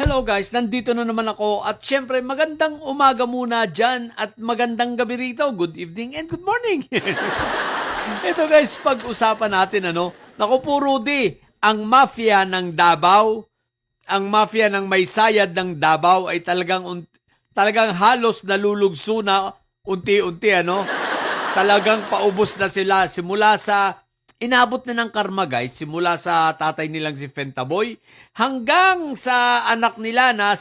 Hello guys, nandito na naman ako at syempre magandang umaga muna dyan at magandang gabi rito. Good evening and good morning. Ito guys, pag-usapan natin naku po Rudy, ang mafia ng Davao, ang mafia ng may sayad ng Davao ay talagang halos nalulugso na unti-unti Talagang paubos na sila simula sa inabot na ng karma guys, simula sa tatay nilang si Fentaboy hanggang sa anak nila na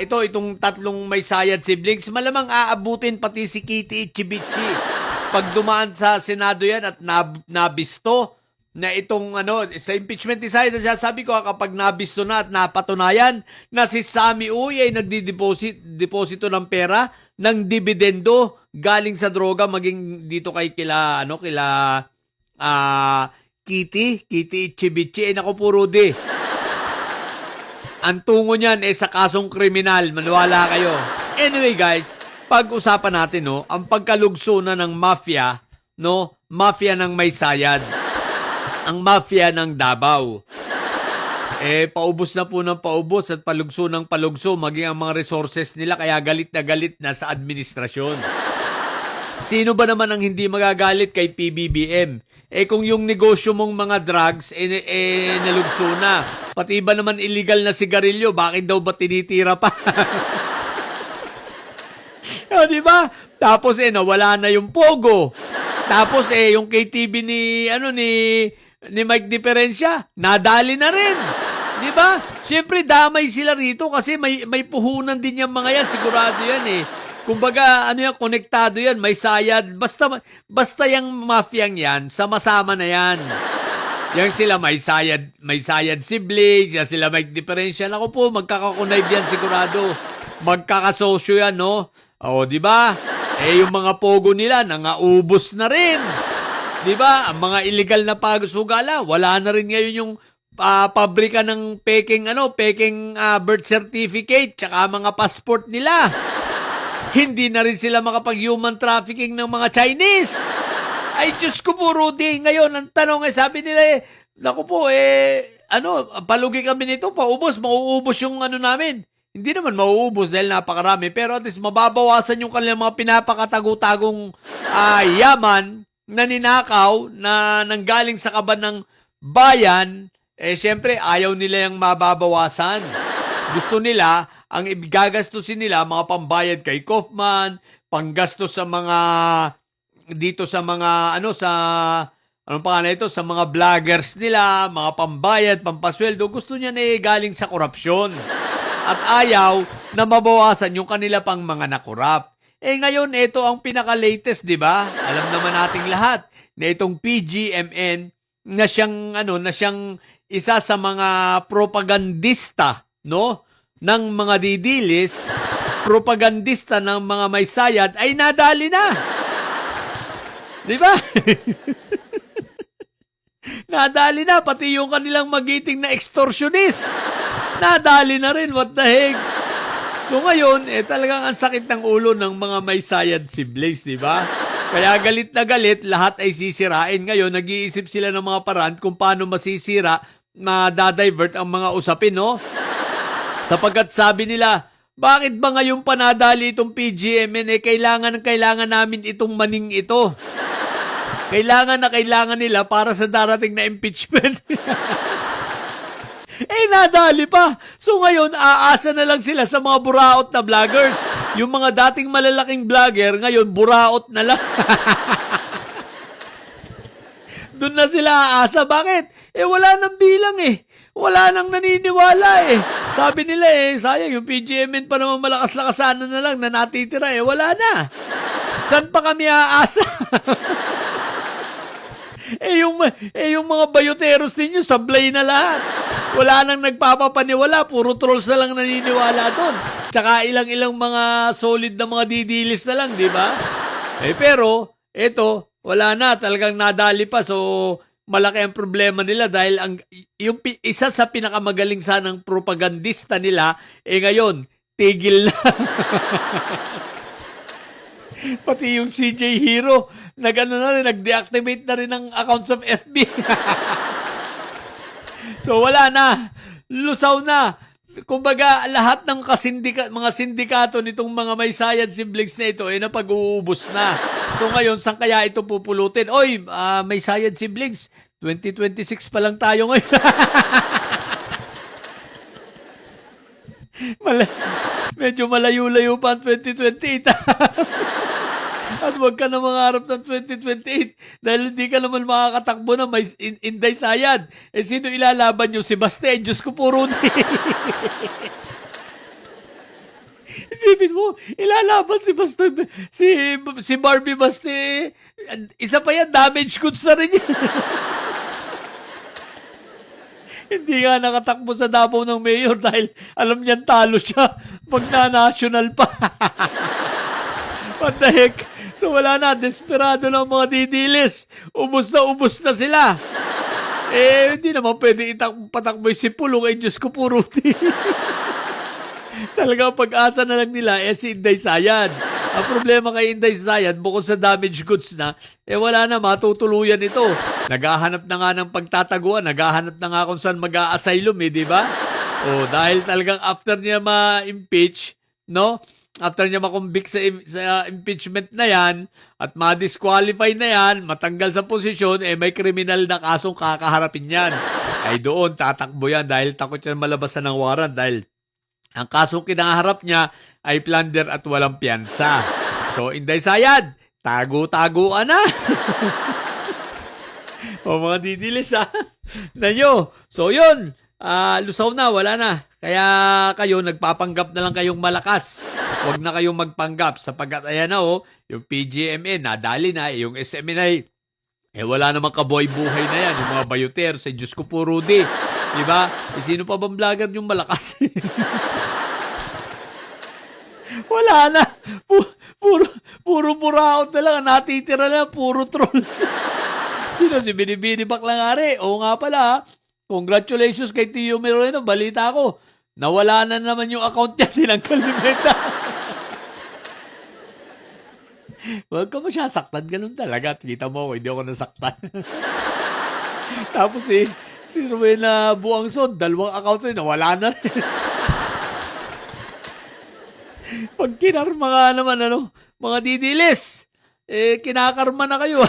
itong tatlong may sayad siblings, malamang aabutin pati si Kitty Ichibichi. Pag dumaan sa Senado yan at nabisto na itong sa impeachment decided, sabi ko kapag nabisto na at napatunayan na si Sammy Uy ay nagdi-deposito ng pera ng dividendo galing sa droga maging dito kila Kitty Ichibichi. Naku po Rudy, ang tungo niyan sa kasong kriminal, maniwala kayo. Anyway guys, pag-usapan natin ang pagkalugso na ng mafia, mafia ng may sayad, ang mafia ng Davao. Paubos na po ng paubos at palugso ng palugso maging ang mga resources nila, kaya galit na sa administrasyon. Sino ba naman ang hindi magagalit kay PBBM? Kung yung negosyo mong mga drugs nalugso na, pati ba naman illegal na sigarilyo, bakit daw ba tinitira pa? Di ba? Tapos nawala na yung Pogo. Tapos yung KTV ni Mike Diferensya, nadali na rin. Di ba? Siyempre damay sila rito kasi may puhunan din yung mga yan, sigurado yan Kumbaga, konektado yan, may sayad. Basta yung mafiyang yan, sama-sama na yan. Yang sila may sayad siblings, yan sila Mike Diferensya. Ako po, magkakakunayb yan sigurado. Magkakasosyo yan, O, di ba? Yung mga pogo nila, nangaubos na rin. Di ba? Ang mga illegal na pagusugala, wala na rin ngayon yung pabrika ng peking birth certificate tsaka mga passport nila. Hindi na rin sila makapag-human trafficking ng mga Chinese. Ay, Diyos ko po, Rudy. Ngayon, ang tanong sabi nila naku po, palugi kami nito, mauubos yung namin. Hindi naman mauubos dahil napakarami, pero at least mababawasan yung kanilang mga pinapakatago-tagong yaman na ninakaw na nanggaling sa kaban ng bayan. Siyempre, ayaw nila yung mababawasan. Gusto nila, ang igagastusin nila, mga pambayad kay Kaufman, panggastos sa mga, dito sa mga, sa mga vloggers nila, mga pambayad, pampasweldo, gusto niya galing sa korupsyon. At ayaw na mabawasan yung kanila pang mga nakurap. Ngayon, ito ang pinaka-latest, di ba? Alam naman nating lahat na itong PGMN na siyang isa sa mga propagandista, ng mga didilis, propagandista ng mga may sayad ay nadali na. Di ba? Nadali na, pati yung kanilang magiting na extortionist. Nadali na rin, what the heck? So ngayon, talagang ang sakit ng ulo ng mga may sayad siblings, di ba? Kaya galit na galit, lahat ay sisirain. Ngayon, nag-iisip sila ng mga paraan kung paano masisira, madadivert ang mga usapin, Sapagkat sabi nila, bakit ba ngayon panadali itong PGMN? Kailangan namin itong maning ito. Kailangan nila para sa darating na impeachment. Nadali pa. So ngayon, aasa na lang sila sa mga buraot na vloggers. Yung mga dating malalaking vlogger, ngayon buraot na lang. Doon na sila aasa. Bakit? Wala nang bilang Wala nang naniniwala Sabi nila sayang yung PGMN pa naman malakas-lakasanan na lang na natitira wala na. San pa kami aasa? yung mga bayoteros ninyo, sablay na lahat. Wala nang nagpapapaniwala, puro trolls na lang naniniwala doon. Tsaka ilang mga solid na mga didilis na lang, di ba? Pero, eto, wala na, talagang nadali pa. So, malaki ang problema nila dahil yung isa sa pinakamagaling sanang propagandista nila, ngayon, tigil na. Pati yung CJ Hero, nag-deactivate na rin ang accounts of FB. So wala na. lusaw na. Kumbaga, lahat ng mga sindikato nitong mga may sayad siblings na ito ay napag-uubos na. So ngayon, saan kaya ito pupulutin? Oy, may sayad siblings, 2026 pa lang tayo ngayon. Medyo malayo-layo pa ang 2028. At huwag ka na mangarap ng 2028 dahil hindi ka naman makakatakbo na may Inday Sayad. Eh sino ilalaban nyo? Si Baste? Diyos ko puro Isipin mo, ilalaban si Baste, si Barbie Baste. Isa pa yan, damage goods na rin yan. Hindi nga nakatakbo sa Davao ng mayor dahil alam niyan talo siya pag na-national pa. What the heck? So wala na, desperado ng mga didilis. Ubus na sila. Eh, hindi naman pwede patakbo si Pulong. Eh, Diyos ko puro. Talaga pag-asa na lang nila, si Inday Sayad. Ang problema kay Inday Sayad, bukod sa damage goods na, wala na, matutuluyan ito. Naghahanap na nga ng pagtataguan, naghahanap na nga kung saan mag-a-asylum, di ba? Dahil talagang after niya ma-impeach, no? After niya makumbik sa impeachment na yan, at ma-disqualify na yan, matanggal sa posisyon, may kriminal na kasong kakaharapin yan. Ay doon, tatakbo yan dahil takot yan malabasan ng warrant dahil ang kasong kinaharap niya ay plunder at walang piyansa. So, Inday Sayad, tago-taguan na. Mga didilis Nanyo. So, yun. Lusaw na, wala na. Kaya kayo, nagpapanggap na lang kayong malakas. Huwag na kayong magpanggap sapagkat ayan na yung PGMA, nadali na. Yung SMNI, wala namang kabuhay-buhay na yan. Yung mga bayoter, sa Diyos ko po, Rudy. Diba? Sino pa bang vlogger yung malakas? Wala na. Puro buraot na lang. Natitira na. Puro trolls. Sino? Si Binibini Baklangari. Oo nga pala. Congratulations kay Tio Moreno. Balita ko. Nawala na naman yung account niya. Tinanggal ni Meta. Huwag ka masyasaktan. Ganun talaga. Kita mo ako. Hindi ako nasaktan. Tapos si Rowena Buangson, 2 accounts rin. Nawala na rin. Pag kinarma nga naman, mga didilis, kinakarma na kayo.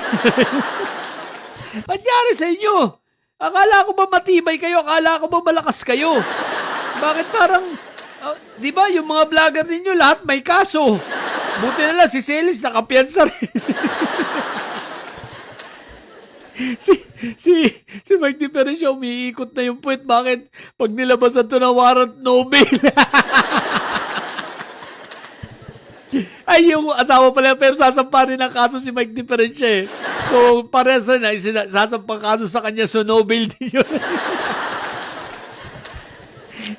Anyari sa inyo? Akala ko ba matibay kayo? Akala ko ba malakas kayo? Bakit parang, di ba, yung mga vlogger ninyo, lahat may kaso. Buti na lang, si Celis nakapiyansa rin. Si Mike Diferensya, umiikot na yung puwet. Bakit? Pag nilabasan to ng warrant, no bail. Ay, yung asawa pala, pero sasampa rin ang kaso si Mike Diferensya So, parehas na, sasampang kaso sa kanya, so no bail din yun.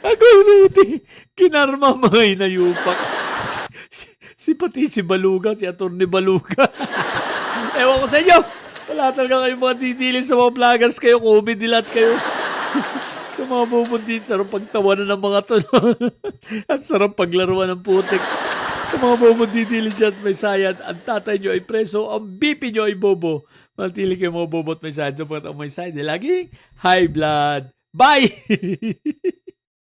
Ako Rudy, kinarma mga inayupak. Pati si Baluga, si Atty. Baluga. Ewan ko sa inyo. Wala talaga kayong mga didilis sa mga vloggers kayo, comedy lahat kayo. Sa mga bubundin, sarap pagtawanan ng mga to. At sarap paglaruan ng putik. Sa mga bubundin dyan, may sayad. Ang tatay nyo ay preso, ang BP nyo ay bobo. Matili kayo mga bobo at may sayad. Sapagkat ang may sayad, laging high blood. Bye!